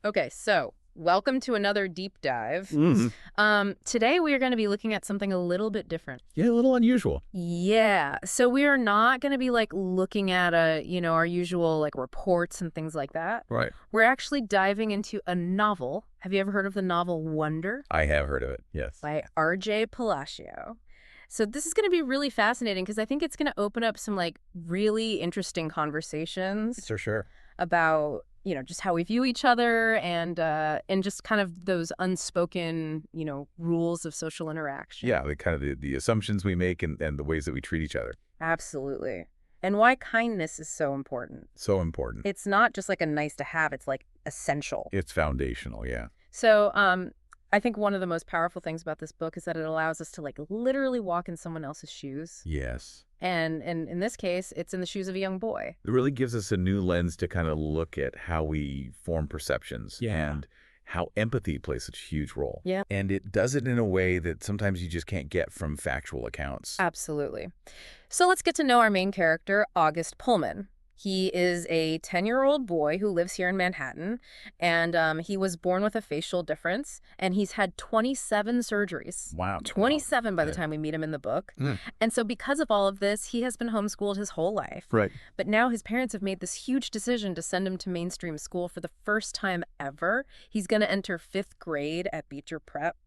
Okay, so welcome to another deep dive. Today we are going to be looking at something a little bit different. Yeah, a little unusual. Yeah, so we are not going to be like looking at our usual like reports and things like that. Right. We're actually diving into a novel. Have you ever heard of the novel Wonder? I have heard of it, yes. By R.J. Palacio. So this is going to be really fascinating because I think it's going to open up some like really interesting conversations For sure. about just how we view each other and just kind of those unspoken, rules of social interaction. Yeah, the kind of the assumptions we make and the ways that we treat each other. Absolutely. And why kindness is so important. So important. It's not just like a nice to have, it's like essential. It's foundational, yeah. So I think one of the most powerful things about this book is that it allows us to like literally walk in someone else's shoes. Yes. And in this case, it's in the shoes of a young boy. It really gives us a new lens to kind of look at how we form perceptions. Yeah. And how empathy plays such a huge role. Yeah. And it does it in a way that sometimes you just can't get from factual accounts. Absolutely. So let's get to know our main character, August Pullman. He is a 10-year-old boy who lives here in Manhattan, and he was born with a facial difference, and he's had 27 surgeries. Wow. 27 by the time we meet him in the book. And so because of all of this, he has been homeschooled his whole life. Right. But now his parents have made this huge decision to send him to mainstream school for the first time ever. He's going to enter 5th grade at Beecher Prep.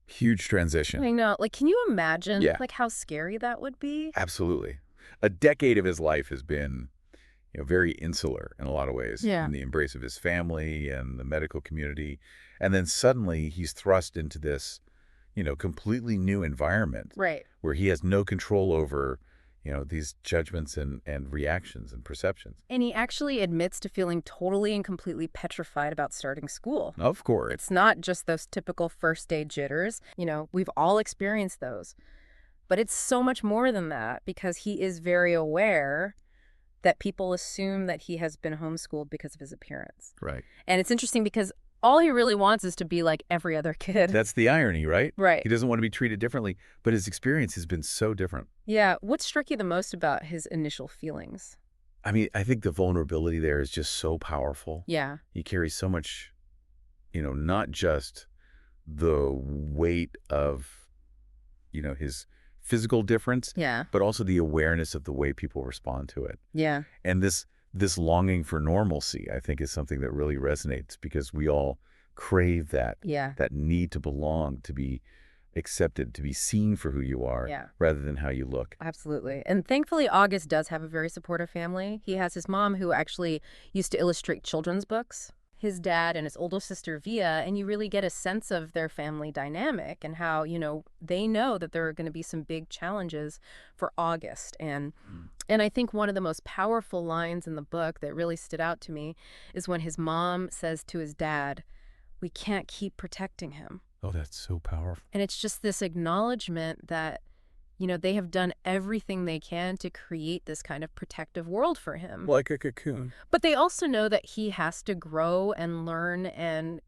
Huge transition. I know. Like, can you imagine Yeah. how scary that would be? Absolutely. A decade of his life has been very insular in a lot of ways. Yeah. In the embrace of his family and the medical community. And then suddenly he's thrust into this, completely new environment. Right. Where he has no control over, these judgments and reactions and perceptions. And he actually admits to feeling totally and completely petrified about starting school. Of course. It's not just those typical first day jitters. We've all experienced those. But it's so much more than that because he is very aware that people assume that he has been homeschooled because of his appearance. Right. And it's interesting because all he really wants is to be like every other kid. That's the irony, right? Right. He doesn't want to be treated differently, but his experience has been so different. Yeah. What struck you the most about his initial feelings? I mean, I think the vulnerability there is just so powerful. Yeah. He carries so much, not just the weight of, his physical difference, Yeah. but also the awareness of the way people respond to it. Yeah. And this longing for normalcy, I think, is something that really resonates because we all crave that, Yeah. that need to belong, to be accepted, to be seen for who you are, Yeah. rather than how you look. Absolutely. And thankfully, August does have a very supportive family. He has his mom who actually used to illustrate children's books, his dad and his older sister, Via, and you really get a sense of their family dynamic and how, they know that there are going to be some big challenges for August. And I think one of the most powerful lines in the book that really stood out to me is when his mom says to his dad, "We can't keep protecting him." Oh, that's so powerful. And it's just this acknowledgement that, they have done everything they can to create this kind of protective world for him. Like a cocoon. But they also know that he has to grow and learn and,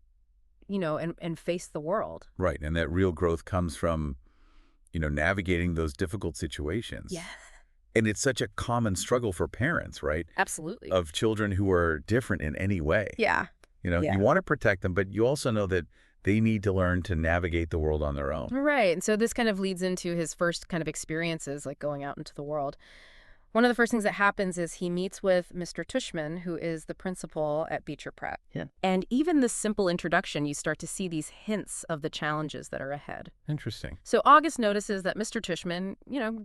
and face the world. Right. And that real growth comes from, navigating those difficult situations. Yeah. And it's such a common struggle for parents, right? Absolutely. Of children who are different in any way. Yeah. You Yeah. want to protect them, but you also know that they need to learn to navigate the world on their own. Right. And so this kind of leads into his first kind of experiences, like going out into the world. One of the first things that happens is he meets with Mr. Tushman, who is the principal at Beecher Prep. Yeah. And even this simple introduction, you start to see these hints of the challenges that are ahead. Interesting. So August notices that Mr. Tushman,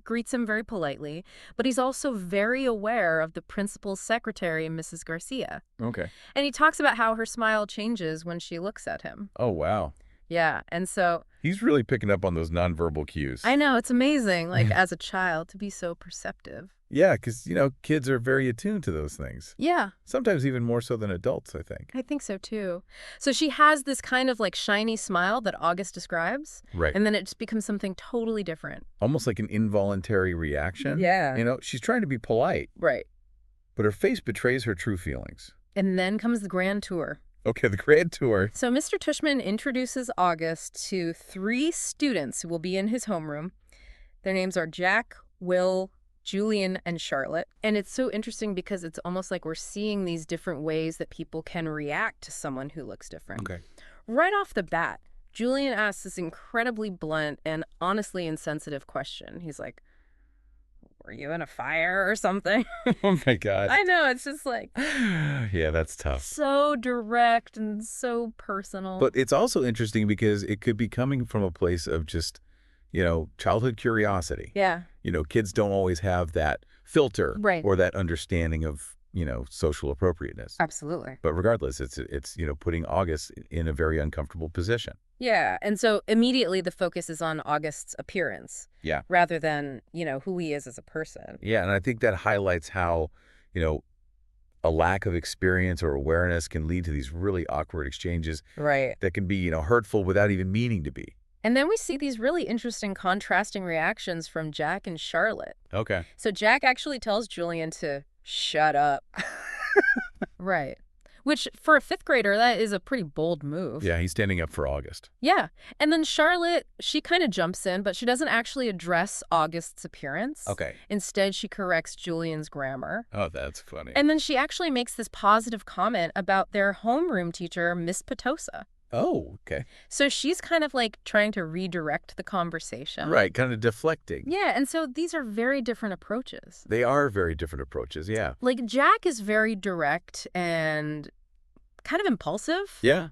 greets him very politely, but he's also very aware of the principal's secretary, Mrs. Garcia. Okay. And he talks about how her smile changes when she looks at him. Oh, wow. Yeah. And so He's really picking up on those nonverbal cues. I know, it's amazing, like as a child, to be so perceptive. Yeah, because, kids are very attuned to those things. Yeah. Sometimes even more so than adults, I think. I think so, too. So she has this kind of like shiny smile that August describes. Right. And then it just becomes something totally different. Almost like an involuntary reaction. Yeah. She's trying to be polite, Right. but her face betrays her true feelings. And then comes the grand tour. Okay, the grand tour. So Mr. Tushman introduces August to 3 students who will be in his homeroom. Their names are Jack, Will, Julian and Charlotte. And it's so interesting because it's almost like we're seeing these different ways that people can react to someone who looks different. Okay. Right off the bat, Julian asks this incredibly blunt and honestly insensitive question. He's like, were you in a fire or something? Oh, my God. I know, it's just like... Yeah, that's tough. So direct and so personal. But it's also interesting because it could be coming from a place of just, childhood curiosity. Yeah. Kids don't always have that filter Right. or that understanding of, social appropriateness. Absolutely. But regardless, it's putting August in a very uncomfortable position. Yeah, and so immediately the focus is on August's appearance. Yeah. Rather than, who he is as a person. Yeah, and I think that highlights how, a lack of experience or awareness can lead to these really awkward exchanges Right. that can be, hurtful without even meaning to be. And then we see these really interesting contrasting reactions from Jack and Charlotte. Okay. So Jack actually tells Julian to shut up. Right. Which, for a fifth grader, that is a pretty bold move. Yeah, he's standing up for August. Yeah. And then Charlotte, she kind of jumps in, but she doesn't actually address August's appearance. Okay. Instead, she corrects Julian's grammar. Oh, that's funny. And then she actually makes this positive comment about their homeroom teacher, Miss Petosa. Oh, okay. So she's kind of like trying to redirect the conversation. Right, kind of deflecting. Yeah, and so these are very different approaches. They are very different approaches, yeah. Like, Jack is very direct and kind of impulsive. Yeah.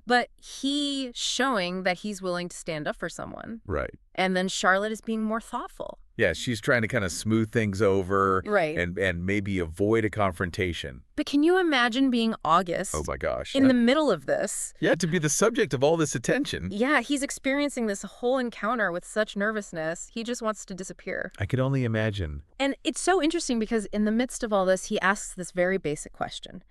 But he showing that he's willing to stand up for someone. Right. And then Charlotte is being more thoughtful. Yeah, she's trying to kind of smooth things over. Right. And maybe avoid a confrontation. But can you imagine being August? Oh, my gosh. In the middle of this? Yeah, to be the subject of all this attention. Yeah, he's experiencing this whole encounter with such nervousness. He just wants to disappear. I could only imagine. And it's so interesting because in the midst of all this, he asks this very basic question.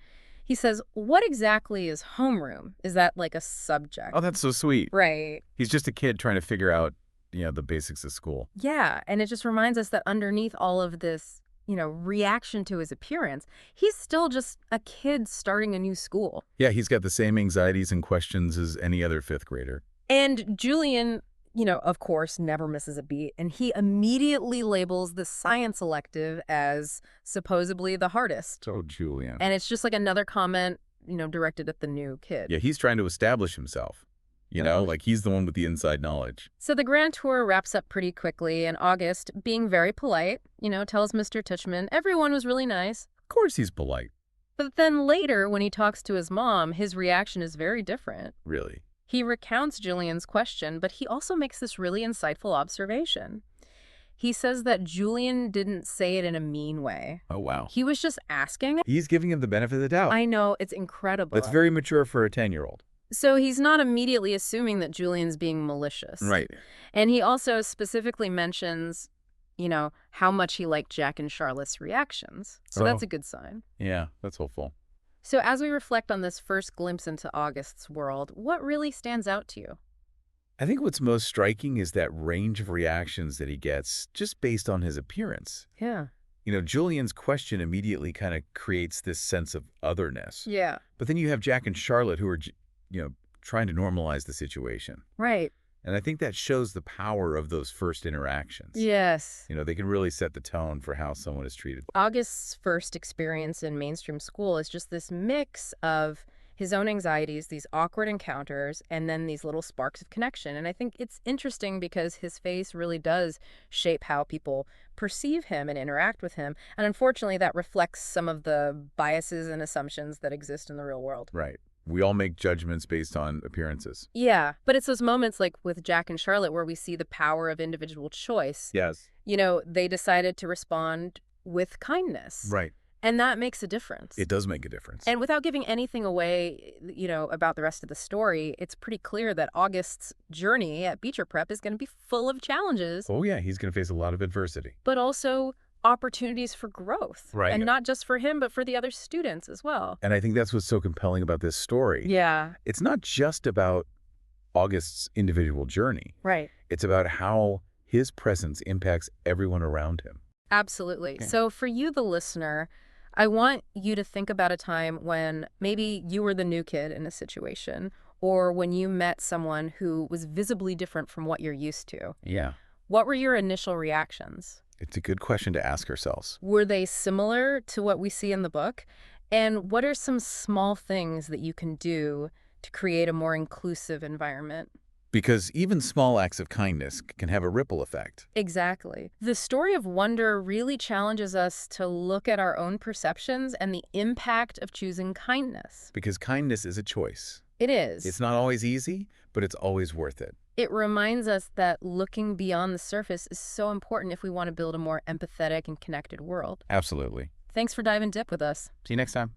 He says, what exactly is homeroom? Is that like a subject? Oh, that's so sweet. Right. He's just a kid trying to figure out, the basics of school. Yeah, and it just reminds us that underneath all of this, reaction to his appearance, he's still just a kid starting a new school. Yeah, he's got the same anxieties and questions as any other fifth grader. And Julian, of course, never misses a beat, and he immediately labels the science elective as supposedly the hardest. Oh, Julian. And it's just like another comment, directed at the new kid. Yeah, he's trying to establish himself. Like he's the one with the inside knowledge. So the grand tour wraps up pretty quickly, and August, being very polite, tells Mr. Titchman everyone was really nice. Of course he's polite. But then later, when he talks to his mom, his reaction is very different. Really? He recounts Julian's question, but he also makes this really insightful observation. He says that Julian didn't say it in a mean way. Oh, wow. He was just asking. He's giving him the benefit of the doubt. I know, it's incredible. That's very mature for a 10-year-old. So he's not immediately assuming that Julian's being malicious. Right. And he also specifically mentions, how much he liked Jack and Charlotte's reactions. So that's a good sign. Yeah, that's hopeful. So as we reflect on this first glimpse into August's world, what really stands out to you? I think what's most striking is that range of reactions that he gets just based on his appearance. Yeah. Julian's question immediately kind of creates this sense of otherness. Yeah. But then you have Jack and Charlotte who are, trying to normalize the situation. Right. And I think that shows the power of those first interactions. Yes. They can really set the tone for how someone is treated. August's first experience in mainstream school is just this mix of his own anxieties, these awkward encounters, and then these little sparks of connection. And I think it's interesting because his face really does shape how people perceive him and interact with him. And unfortunately, that reflects some of the biases and assumptions that exist in the real world. Right. We all make judgments based on appearances. Yeah, but it's those moments like with Jack and Charlotte where we see the power of individual choice. Yes. They decided to respond with kindness. Right. And that makes a difference. It does make a difference. And without giving anything away, about the rest of the story, it's pretty clear that August's journey at Beecher Prep is going to be full of challenges. Oh, yeah. He's going to face a lot of adversity. But also opportunities for growth. Right. And not just for him, but for the other students as well. And I think that's what's so compelling about this story. Yeah. It's not just about August's individual journey. Right. It's about how his presence impacts everyone around him. Absolutely. Okay. So for you, the listener, I want you to think about a time when maybe you were the new kid in a situation, or when you met someone who was visibly different from what you're used to. Yeah. What were your initial reactions? It's a good question to ask ourselves. Were they similar to what we see in the book? And what are some small things that you can do to create a more inclusive environment? Because even small acts of kindness can have a ripple effect. Exactly. The story of wonder really challenges us to look at our own perceptions and the impact of choosing kindness. Because kindness is a choice. It is. It's not always easy, but it's always worth it. It reminds us that looking beyond the surface is so important if we want to build a more empathetic and connected world. Absolutely. Thanks for diving deep with us. See you next time.